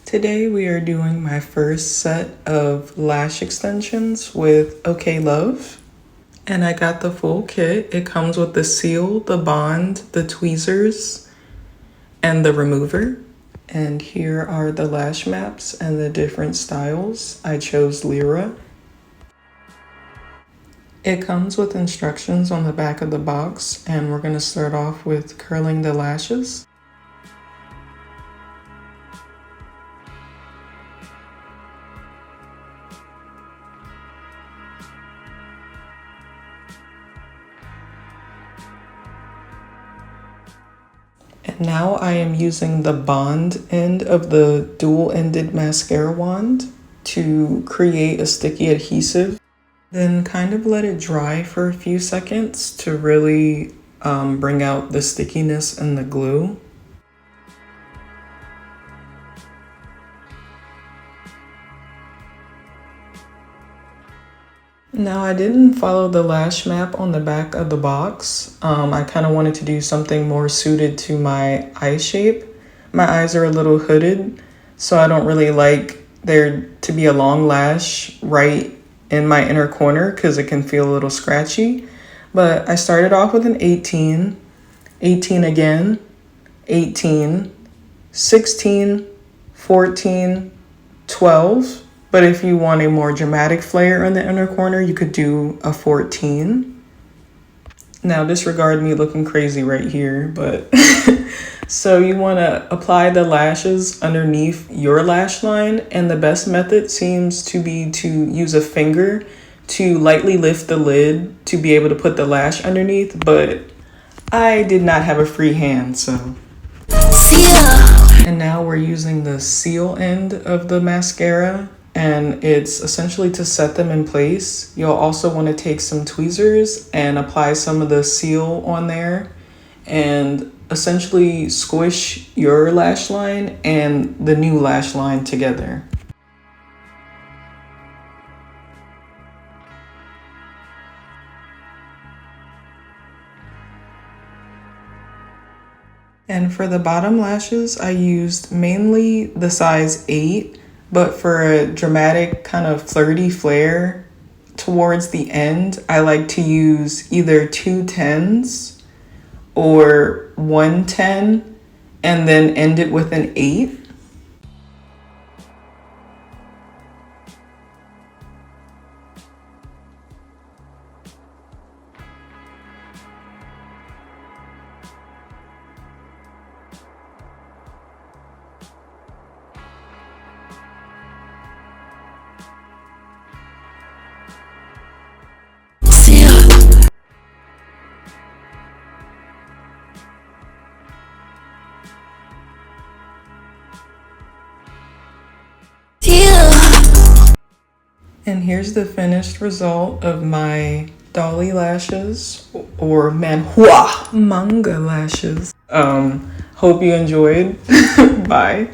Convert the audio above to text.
Today we are doing my first set of lash extensions with OKAYLOVE. And I got the full kit. It comes with the seal, the bond, the tweezers, and the remover. And here are the lash maps and the different styles. I chose Lyra. It comes with instructions on the back of the box, and we're going to start off with curling the lashes. And now I am using the bond end of the dual-ended mascara wand to create a sticky adhesive. Then kind of let it dry for a few seconds to really bring out the stickiness and the glue. Now I didn't follow the lash map on the back of the box. I kind of wanted to do something more suited to my eye shape. My eyes are a little hooded, so I don't really like there to be a long lash right in my inner corner because it can feel a little scratchy. But I started off with an 18, 18 again, 18, 16, 14, 12. But if you want a more dramatic flare in the inner corner, you could do a 14. Now disregard me looking crazy right here, but so you want to apply the lashes underneath your lash line, and the best method seems to be to use a finger to lightly lift the lid to be able to put the lash underneath, but I did not have a free hand, so. And now we're using the seal end of the mascara, and it's essentially to set them in place. You'll also want to take some tweezers and apply some of the seal on there and essentially squish your lash line and the new lash line together. And for the bottom lashes, I used mainly the size 8. But for a dramatic kind of flirty flare towards the end, I like to use either 2 10s or 1 10 and then end it with an 8. And here's the finished result of my dolly lashes, or manhua manga lashes. Hope you enjoyed. Bye.